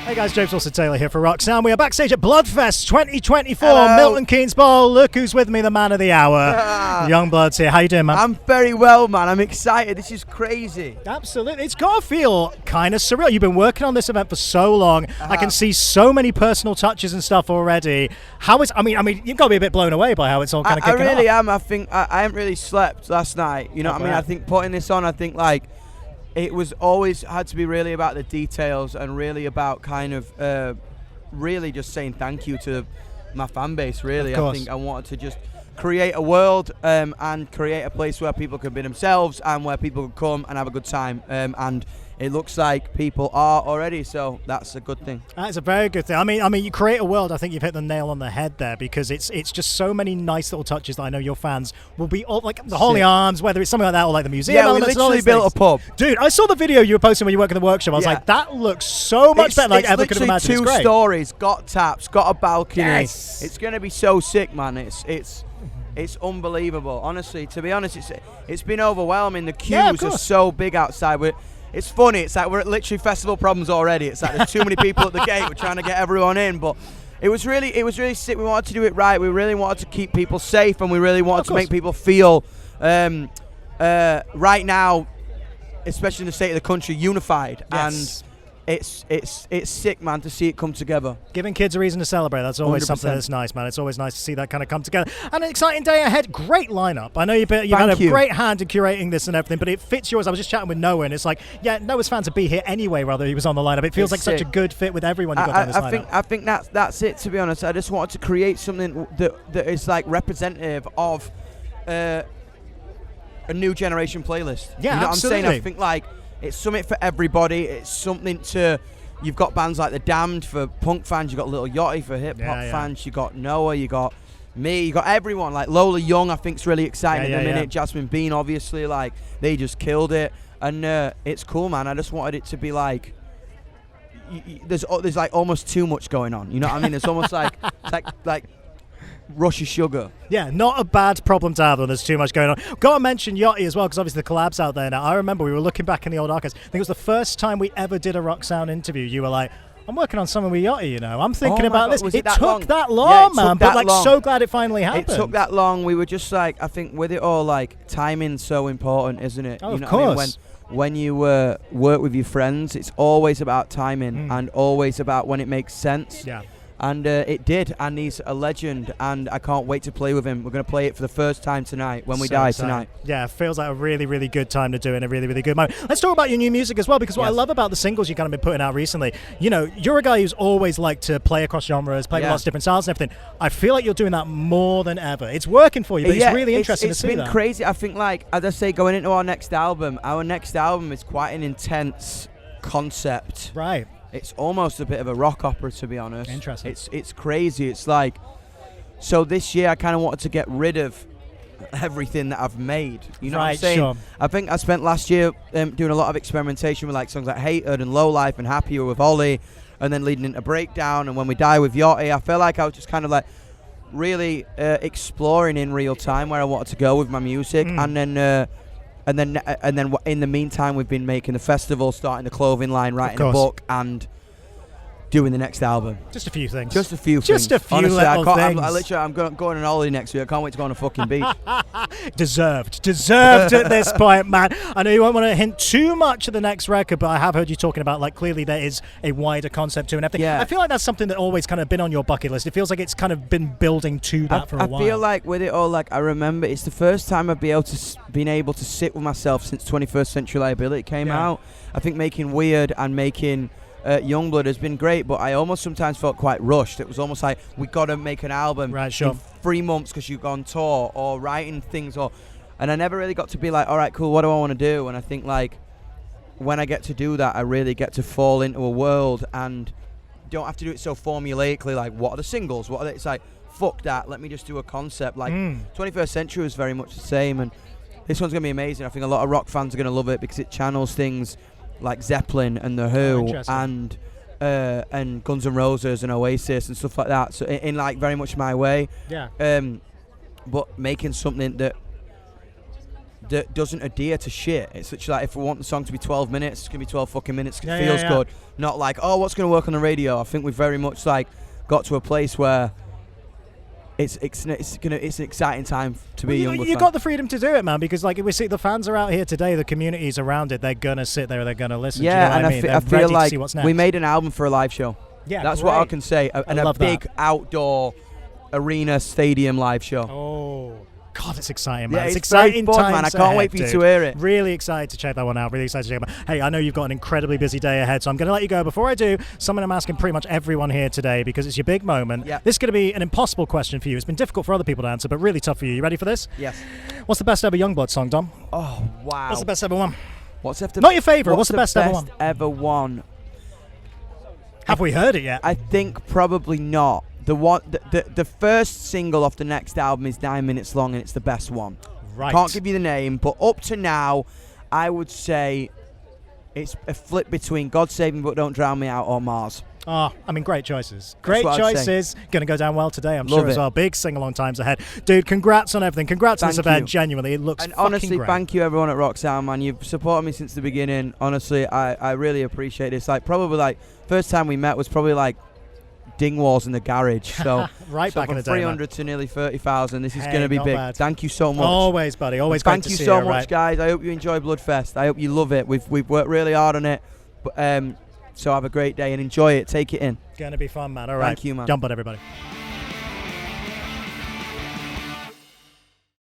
Hey guys, James Wilson-Taylor here for Rock Sound. We are backstage at Bloodfest 2024, Hello. Milton Keynes Bowl. Look who's with me, the man of the hour. YUNGBLUD's here. How you doing, man? I'm very well, man. I'm excited. This is crazy. Absolutely. It's got to feel kind of surreal. You've been working on this event for so long. I can see so many personal touches and stuff already. How is? I mean, you've got to be a bit blown away by how it's all kind of kicking off. I really am. I think I haven't really slept last night. You know what I mean? I think putting this on, I think like it was always had to be really about the details and really about kind of really just saying thank you to my fan base. Really, I think I wanted to just create a world and create a place where people can be themselves and where people can come and have a good time. And it looks like people are already, so that's a good thing. That's a very good thing. I mean, you create a world. I think you've hit the nail on the head there, because it's just so many nice little touches that I know your fans will be all, like the Holy Arms, whether it's something like that or like the museum. Yeah, we literally built a pub. Dude, I saw the video you were posting when you work in the workship. I was like, that looks so much better than I ever could have imagined. It's literally 2 stories, got taps, got a balcony. Yes. It's going to be so sick, man. It's unbelievable. Honestly, to be honest, it's been overwhelming. The queues are so big outside. It's funny. It's like we're at literally festival problems already. It's like there's too many people at the gate. We're trying to get everyone in, but it was really sick. We wanted to do it right. We really wanted to keep people safe, and we really wanted to make people feel right now, especially in the state of the country, unified. Yes. And it's sick, man, to see it come together. Giving kids a reason to celebrate, that's always 100%. Something that's nice, man. It's always nice to see that kind of come together. And an exciting day ahead. Great lineup. I know you've had a great hand in curating this and everything, but it fits yours. I was just chatting with Noah, and it's like, yeah, Noah's fans would be here anyway, rather he was on the lineup. It feels like such a good fit with everyone you got on this lineup. I think that's it, to be honest. I just wanted to create something that is like representative of a new generation playlist. Yeah, you know absolutely. what I'm saying? I think like it's something for everybody. It's something to. You've got bands like The Damned for punk fans. You got Lil Yachty for hip hop fans. You got Noah. You got me. You got everyone. Like Lola Young, I think's really exciting at the minute. Jasmine Bean, obviously, like they just killed it, and it's cool, man. I just wanted it to be like there's like almost too much going on. You know what I mean? It's almost like rush of sugar. Yeah, not a bad problem to have when there's too much going on. Got to mention Yachty as well, because obviously the collab's out there now. I remember we were looking back in the old archives. I think it was the first time we ever did a Rock Sound interview. You were like, I'm working on something with Yachty, you know. I'm thinking about this. It took that long, man. But like, so glad it finally happened. It took that long. We were just like, I think with it all, like, timing's so important, isn't it? Oh, you know of course. What I mean? When you work with your friends, it's always about timing and always about when it makes sense. Yeah. And it did, and he's a legend, and I can't wait to play with him. We're going to play it for the first time tonight, when we die tonight. Yeah, it feels like a really, really good time to do it, and a really, really good moment. Let's talk about your new music as well, because what I love about the singles you've kind of been putting out recently, you know, you're a guy who's always liked to play across genres, play with lots of different styles and everything. I feel like you're doing that more than ever. It's working for you, but it's really interesting to see that. It's been crazy. I think, like, as I say, going into our next album is quite an intense concept. Right. It's almost a bit of a rock opera, to be honest. Interesting. It's crazy. It's like, so this year I kind of wanted to get rid of everything that I've made. You know what I'm saying? Sure. I think I spent last year doing a lot of experimentation with like songs like Hated and Low Life and Happier with Ollie, and then leading into Breakdown and When We Die with Yachty. I felt like I was just kind of like really exploring in real time where I wanted to go with my music, and then in the meantime, we've been making the festival, starting the clothing line, writing a book, and doing the next album. Just a few things. Just a few things. Honestly, little things. I'm going on holiday next week. I can't wait to go on a fucking beach. Deserved at this point, man. I know you won't want to hint too much at the next record, but I have heard you talking about, like, clearly there is a wider concept to it and everything. Yeah. I feel like that's something that always kind of been on your bucket list. It feels like it's kind of been building to that for a while. I feel like with it all, like, I remember it's the first time I've been able to sit with myself since 21st Century Liability came out. I think making Weird and making YUNGBLUD has been great, but I almost sometimes felt quite rushed. It was almost like, we got to make an album in 3 months because you've gone tour or writing things, and I never really got to be like, all right, cool, what do I want to do? And I think, like, when I get to do that, I really get to fall into a world and don't have to do it so formulaically, like, what are the singles? What are they? It's like, fuck that, let me just do a concept. Like, 21st Century was very much the same, and this one's going to be amazing. I think a lot of rock fans are going to love it because it channels things like Zeppelin and The Who and Guns N' Roses and Oasis and stuff like that. So in like very much my way. Yeah. But making something that that doesn't adhere to shit. It's literally like, if we want the song to be 12 minutes, it's going to be 12 fucking minutes. It feels good. Not like, oh, what's going to work on the radio? I think we've very much like got to a place where it's an exciting time to be a Youngblood fan. You got the freedom to do it, man, because like we see the fans are out here today, the community's around it, they're gonna sit there, they're gonna listen. Yeah, do you know and what I I feel like we made an album for a live show. Yeah, that's what I can say. And a big that. outdoor arena stadium live show. Oh. God, it's exciting, man. Yeah, it's exciting fun, times man. I can't wait for you to hear it. Really excited to check that one out. Really excited to check it out. Hey, I know you've got an incredibly busy day ahead, so I'm going to let you go. Before I do, something I'm asking pretty much everyone here today because it's your big moment. Yeah. This is going to be an impossible question for you. It's been difficult for other people to answer, but really tough for you. You ready for this? Yes. What's the best ever Youngblood song, Dom? Oh, wow. What's the best ever one? Not your favourite. What's the best ever one? Have we heard it yet? I think probably not. The first single off the next album is 9 minutes long, and it's the best one. Right. Can't give you the name, but up to now, I would say it's a flip between God Save Me But Don't Drown Me Out or Mars. Oh, I mean, great choices. Great choices. Going to go down well today, I'm sure, as well. Big sing-along times ahead. Dude, congrats on everything. Congrats on this event. Genuinely, it looks fucking honestly, great. thank you, everyone at Rock Sound, man. You've supported me since the beginning. Honestly, I really appreciate this. Like, probably, like, first time we met was probably, like, ding walls in the garage. So back in the day, 300 to nearly 30,000. This is going to be big. Bad. Thank you so much. Always, buddy. Always great to see you. Thank you so much, guys. I hope you enjoy Bloodfest. I hope you love it. We've worked really hard on it. But, so have a great day and enjoy it. Take it in. Going to be fun, man. All right. Thank you, man. Youngblood, everybody.